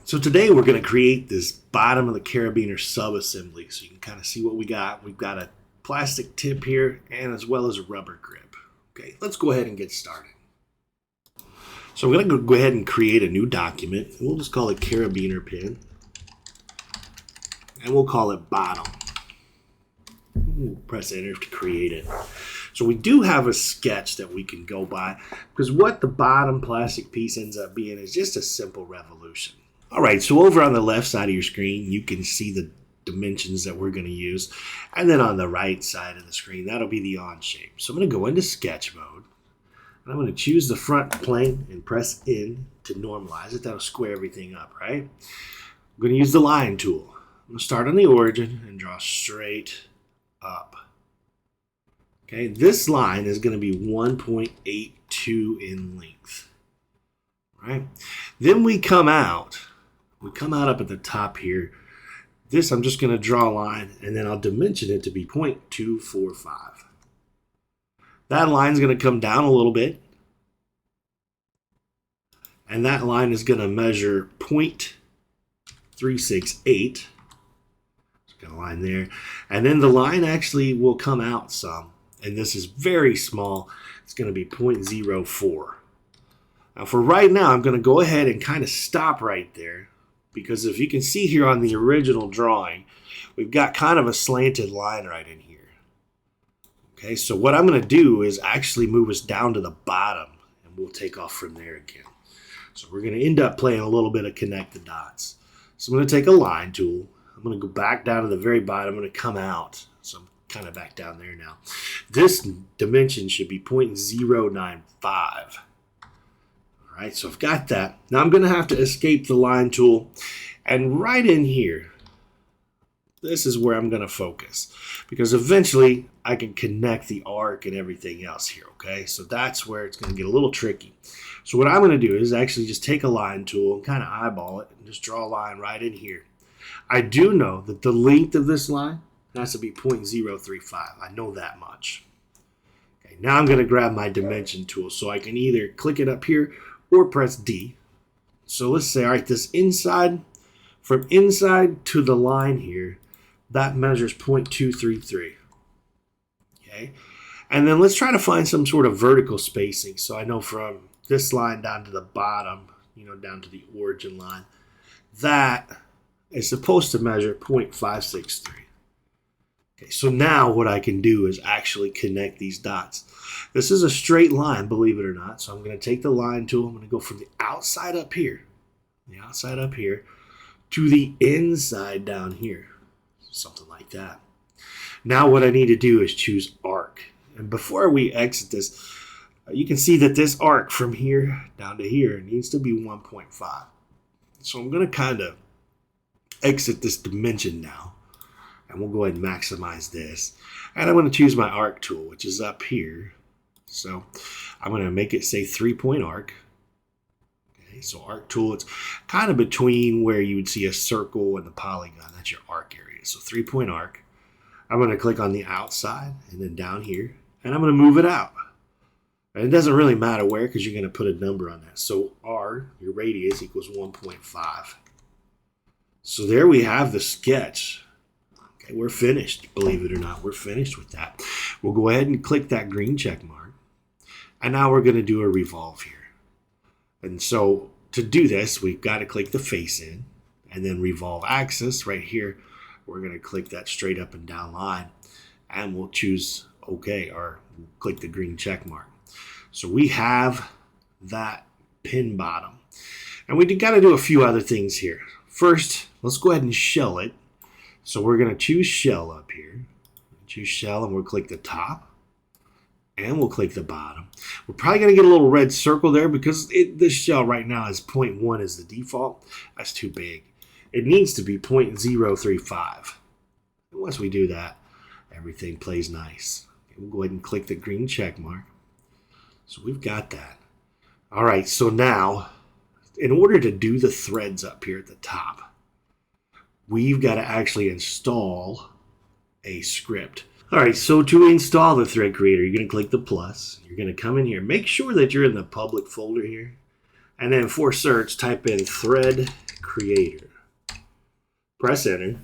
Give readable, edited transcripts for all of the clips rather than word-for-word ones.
So today we're going to create this bottom of the carabiner subassembly so you can kind of see what we got. We've got a plastic tip here and as well as a rubber grip. Okay, let's go ahead and get started. So I'm going to go ahead and create a new document. We'll just call it carabiner pin. And we'll call it bottom. We'll press enter to create it. So we do have a sketch that we can go by because what the bottom plastic piece ends up being is just a simple revolution. All right, so over on the left side of your screen, you can see the dimensions that we're going to use. And then on the right side of the screen, that'll be the Onshape. So I'm going to go into sketch mode. And I'm going to choose the front plane and press in to normalize it. That'll square everything up, right? I'm going to use the line tool. I'm going to start on the origin and draw straight up. Okay, this line is going to be 1.82 in length. Right? Then we come out up at the top here. This I'm just going to draw a line and then I'll dimension it to be 0.245. That line is going to come down a little bit. And that line is going to measure 0.368. Got a line there. And then the line actually will come out some. And this is very small. It's going to be 0.04. Now for right now, I'm going to go ahead and kind of stop right there. Because if you can see here on the original drawing, we've got kind of a slanted line right in here. Okay, so what I'm going to do is actually move us down to the bottom. And we'll take off from there again. So we're going to end up playing a little bit of connect the dots. So I'm going to take a line tool. I'm going to go back down to the very bottom. I'm going to come out. So I'm kind of back down there now. This dimension should be 0.095. All right, so I've got that. Now I'm going to have to escape the line tool. And right in here, this is where I'm going to focus. Because eventually I can connect the arc and everything else here, okay? So that's where it's going to get a little tricky. So what I'm going to do is actually just take a line tool and kind of eyeball it and just draw a line right in here. I do know that the length of this line has to be 0.035. I know that much. Okay, now I'm going to grab my dimension tool so I can either click it up here or press D. So let's say, all right, this inside, from inside to the line here, that measures 0.233. Okay, and then let's try to find some sort of vertical spacing. So I know from this line down to the bottom, down to the origin line, that is supposed to measure 0.563. Okay, so now what I can do is actually connect these dots. This is a straight line, believe it or not. So I'm going to take the line tool. I'm going to go from the outside up here, to the inside down here. Something like that. Now what I need to do is choose arc. And before we exit this, you can see that this arc from here down to here needs to be 1.5. So I'm going to kind of exit this dimension now. And we'll go ahead and maximize this. And I'm going to choose my arc tool, which is up here. So I'm going to make it say 3-point arc. Okay, so arc tool, it's kind of between where you would see a circle and the polygon. That's your arc area. So 3-point arc. I'm going to click on the outside and then down here. And I'm going to move it out. And it doesn't really matter where because you're going to put a number on that. So R, your radius, equals 1.5. So there we have the sketch. Okay, we're finished. Believe it or not, we're finished with that. We'll go ahead and click that green check mark. And now we're going to do a revolve here. And so to do this, we've got to click the face in and then revolve axis right here. We're going to click that straight up and down line and we'll choose OK or click the green check mark. So we have that pin bottom. And we got to do a few other things here. First, let's go ahead and shell it. So we're going to choose shell up here. Choose shell and we'll click the top. And we'll click the bottom. We're probably going to get a little red circle there because this shell right now is 0.1 as the default. That's too big. It needs to be 0.035. And once we do that, everything plays nice. Okay, we'll go ahead and click the green check mark. So we've got that. All right, so now, in order to do the threads up here at the top, we've got to actually install a script. All right, so to install the thread creator, you're going to click the plus. You're going to come in here. Make sure that you're in the public folder here. And then for search, type in thread creator. Press enter.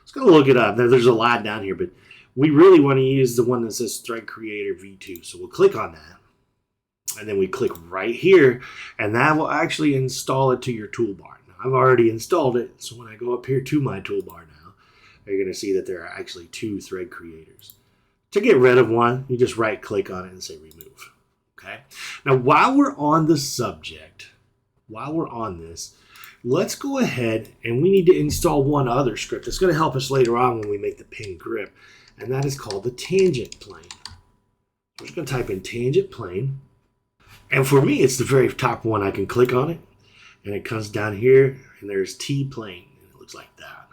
It's going to look it up. There's a lot down here, but we really want to use the one that says thread creator v2. So we'll click on that. And then we click right here, and that will actually install it to your toolbar. Now, I've already installed it, so when I go up here to my toolbar now, you're going to see that there are actually 2 thread creators. To get rid of one, you just right click on it and say remove. Okay. Now, while we're on the subject, while we're on this, let's go ahead and we need to install one other script that's going to help us later on when we make the pin grip, and that is called the tangent plane. We're just going to type in tangent plane, and for me, it's the very top one. I can click on it, and it comes down here, and there's T plane, and it looks like that.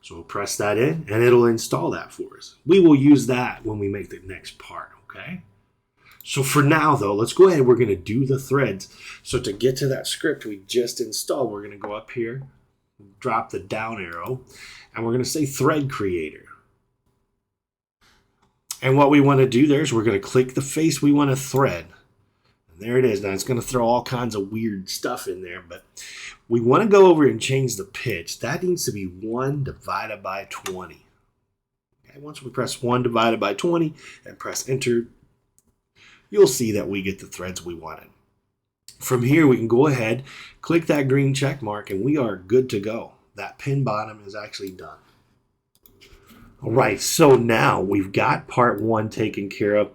So we'll press that in, and it'll install that for us. We will use that when we make the next part, okay? So for now, though, let's go ahead. We're going to do the threads. So to get to that script we just installed, we're going to go up here, drop the down arrow, and we're going to say thread creator. And what we want to do there is we're going to click the face we want to thread. And there it is. Now it's going to throw all kinds of weird stuff in there, but we want to go over and change the pitch. That needs to be 1 divided by 20. Okay, once we press 1 divided by 20 and press enter, you'll see that we get the threads we wanted. From here, we can go ahead, click that green check mark, and we are good to go. That pin bottom is actually done. All right, so now we've got part 1 taken care of.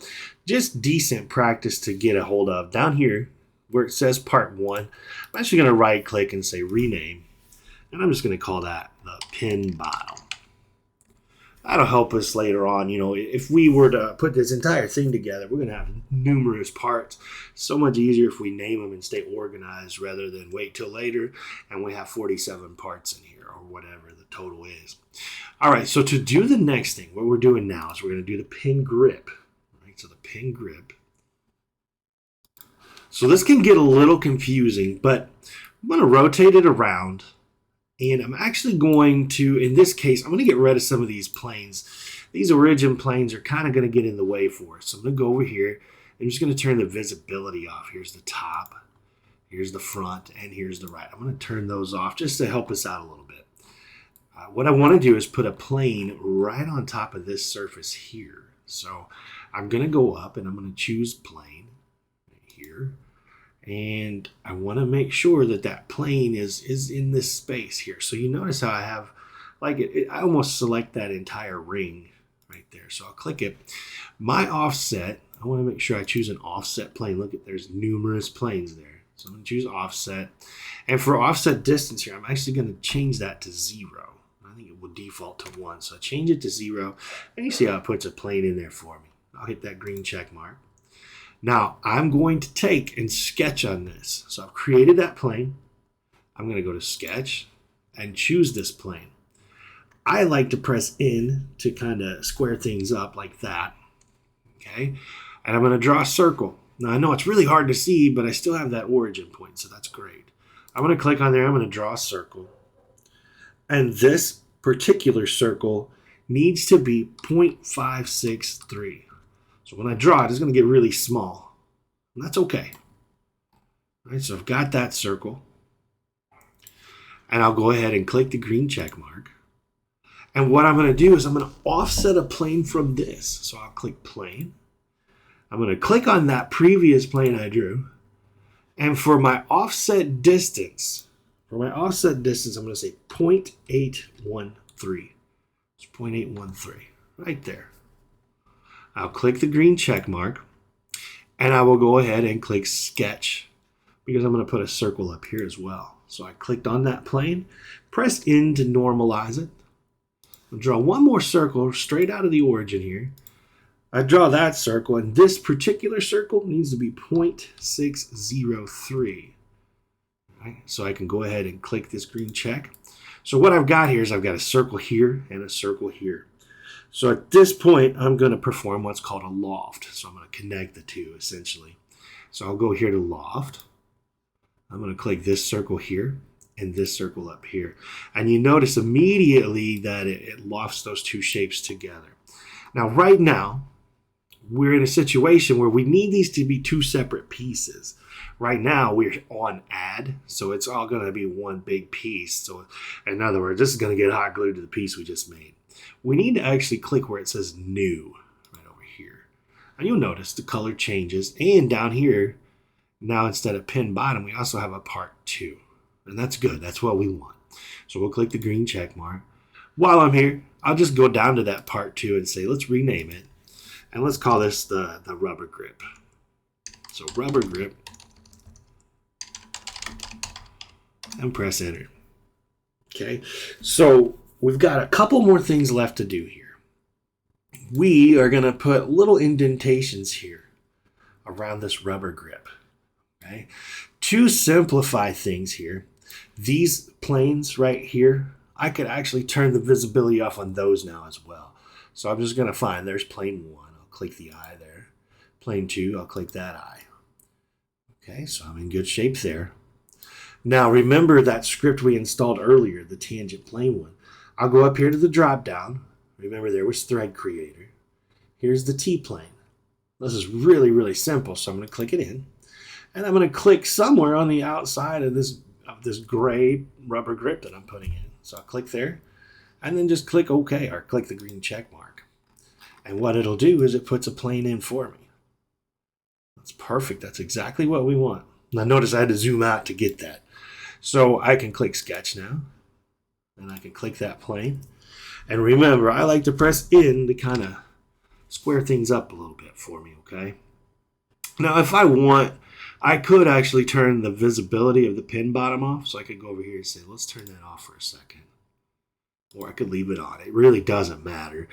Just decent practice to get a hold of. Down here, where it says part 1, I'm actually going to right click and say rename. And I'm just going to call that the pin bottom. That'll help us later on. You know, if we were to put this entire thing together, we're going to have numerous parts. So much easier if we name them and stay organized rather than wait till later and we have 47 parts in here or whatever the total is. All right, so to do the next thing, what we're doing now is we're going to do the pin grip. Right, so the pin grip. So this can get a little confusing, but I'm going to rotate it around. And I'm actually going to, in this case, I'm going to get rid of some of these planes. These origin planes are kind of going to get in the way for us. So I'm going to go over here. I'm just going to turn the visibility off. Here's the top, here's the front, and here's the right. I'm going to turn those off just to help us out a little bit. What I want to do is put a plane right on top of this surface here. So I'm going to go up and I'm going to choose plane right here. And I want to make sure that that plane is in this space here. So you notice how I have, like I almost select that entire ring right there. So I'll click it. My offset, I want to make sure I choose an offset plane. Look at, there's numerous planes there. So I'm going to choose offset. And for offset distance here, I'm actually going to change that to 0. I think it will default to 1. So I change it to 0. And you see how it puts a plane in there for me. I'll hit that green check mark. Now, I'm going to take and sketch on this. So I've created that plane. I'm going to go to sketch and choose this plane. I like to press in to kind of square things up like that. Okay. And I'm going to draw a circle. Now, I know it's really hard to see, but I still have that origin point, so that's great. I'm going to click on there. I'm going to draw a circle. And this particular circle needs to be 0.563. So when I draw it, it's going to get really small. And that's okay. All right, so I've got that circle. And I'll go ahead and click the green check mark. And what I'm going to do is I'm going to offset a plane from this. So I'll click plane. I'm going to click on that previous plane I drew. And for my offset distance, I'm going to say 0.813. It's 0.813 right there. I'll click the green check mark, and I will go ahead and click sketch because I'm going to put a circle up here as well. So I clicked on that plane, pressed in to normalize it. I'll draw one more circle straight out of the origin here. I draw that circle, and this particular circle needs to be 0.603. Right, so I can go ahead and click this green check. So what I've got here is I've got a circle here and a circle here. So at this point, I'm going to perform what's called a loft. So I'm going to connect the two, essentially. So I'll go here to loft. I'm going to click this circle here and this circle up here. And you notice immediately that it lofts those two shapes together. Now, right now, we're in a situation where we need these to be two separate pieces. Right now, we're on add, so it's all going to be one big piece. So, in other words, this is going to get hot glued to the piece we just made. We need to actually click where it says new, right over here. And you'll notice the color changes. And down here, now instead of pin bottom, we also have a part 2. And that's good. That's what we want. So we'll click the green check mark. While I'm here, I'll just go down to that part 2 and say, let's rename it. And let's call this the rubber grip. So rubber grip. And press enter. Okay, so we've got a couple more things left to do here. We are going to put little indentations here around this rubber grip. Okay, to simplify things here, these planes right here, I could actually turn the visibility off on those now as well. So I'm just going to find, there's plane 1. I'll click the eye there. Plane 2, I'll click that eye. Okay, so I'm in good shape there. Now remember that script we installed earlier, the tangent plane one. I'll go up here to the drop down. Remember there was thread creator. Here's the T-plane. This is really, really simple. So I'm going to click it in. And I'm going to click somewhere on the outside of this gray rubber grip that I'm putting in. So I'll click there. And then just click OK or click the green check mark. And what it'll do is it puts a plane in for me. That's perfect. That's exactly what we want. Now notice I had to zoom out to get that. So I can click sketch now, and I can click that plane. And remember, I like to press in to kind of square things up a little bit for me, okay? Now, if I want, I could actually turn the visibility of the pin bottom off. So I could go over here and say, let's turn that off for a second. Or I could leave it on. It really doesn't matter.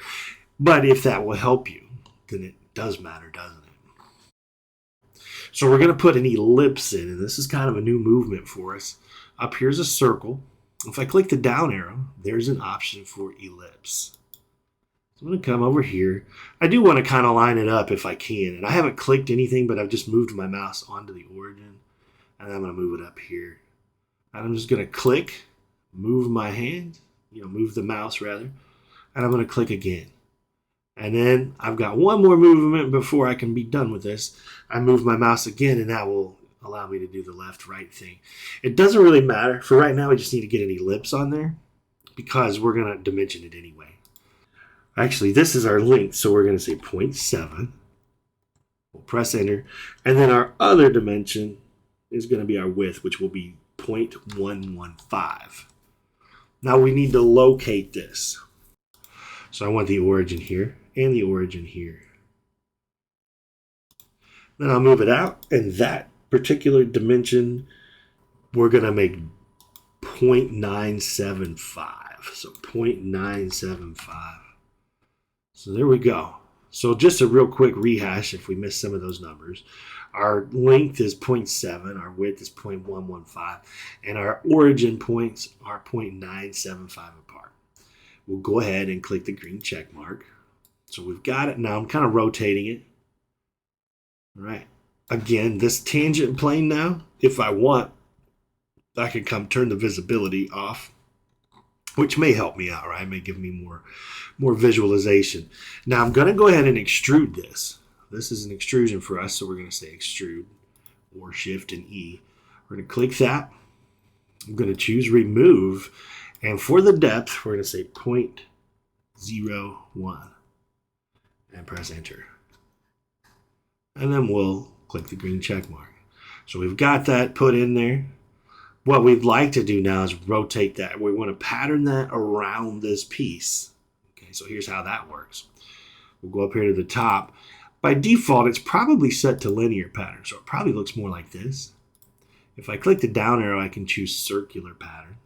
But if that will help you, then it does matter, doesn't it? So we're going to put an ellipse in, and this is kind of a new movement for us. Up here's a circle. If I click the down arrow, there's an option for ellipse. So I'm going to come over here. I do want to kind of line it up if I can. And I haven't clicked anything, but I've just moved my mouse onto the origin. And I'm going to move it up here. And I'm just going to click, move my hand, move the mouse rather. And I'm going to click again. And then I've got one more movement before I can be done with this. I move my mouse again, and that will allow me to do the left-right thing. It doesn't really matter. For right now, we just need to get an ellipse on there because we're going to dimension it anyway. Actually, this is our length, so we're going to say 0.7. We'll press enter. And then our other dimension is going to be our width, which will be 0.115. Now we need to locate this. So I want the origin here and the origin here. Then I'll move it out, and that particular dimension, we're going to make 0.975. So 0.975. So there we go. So just a real quick rehash if we missed some of those numbers. Our length is 0.7, our width is 0.115, and our origin points are 0.975 apart. We'll go ahead and click the green check mark. So we've got it now. I'm kind of rotating it. All right. Again, this tangent plane now, if I want, I can come turn the visibility off, which may help me out, right? It may give me more visualization. Now I'm going to go ahead and extrude this. This is an extrusion for us, so we're going to say extrude or shift and E. We're going to click that. I'm going to choose remove. And for the depth, we're going to say 0.01 and press enter. And then we'll click the green check mark. So we've got that put in there. What we'd like to do now is rotate that. We want to pattern that around this piece. Okay, so here's how that works. We'll go up here to the top. By default, it's probably set to linear pattern, so it probably looks more like this. If I click the down arrow, I can choose circular pattern.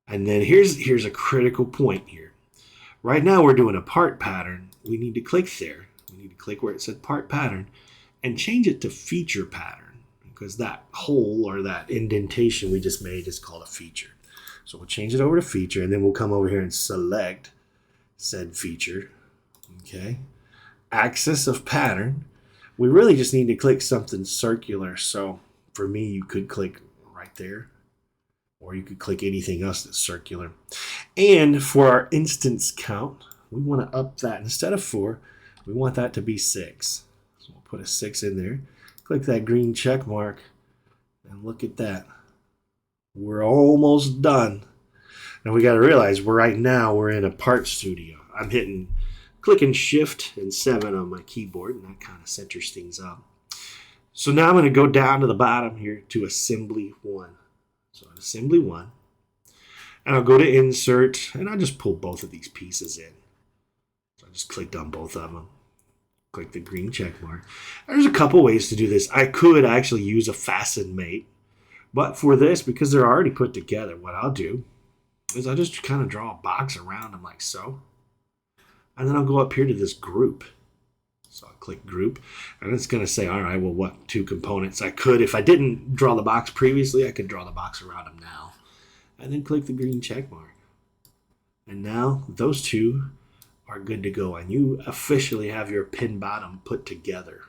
And then here's a critical point here. Right now we're doing a part pattern. We need to click there. We need to click where it said part pattern and change it to feature pattern because that hole or that indentation we just made is called a feature. So we'll change it over to feature, and then we'll come over here and select said feature. Okay. Axis of pattern. We really just need to click something circular. So for me, you could click right there. Or you could click anything else that's circular. And for our instance count, we want to up that. Instead of 4, We want that to be 6. So we'll put a 6 in there. Click that green check mark. And look at that. We're almost done. Now we got to realize right now we're in a part studio. I'm clicking shift and 7 on my keyboard, and that kind of centers things up. So now I'm going to go down to the bottom here to assembly 1. So assembly 1. And I'll go to insert, and I'll just pull both of these pieces in. So I just clicked on both of them. Click the green check mark. There's a couple ways to do this. I could actually use a fasten mate. But for this, because they're already put together, what I'll do is I'll just kind of draw a box around them like so. And then I'll go up here to this group. So I'll click group. And it's going to say, all right, well, what 2 components? I could, if I didn't draw the box previously, I could draw the box around them now. And then click the green check mark. And now those 2 are good to go. And you officially have your pin bottom put together.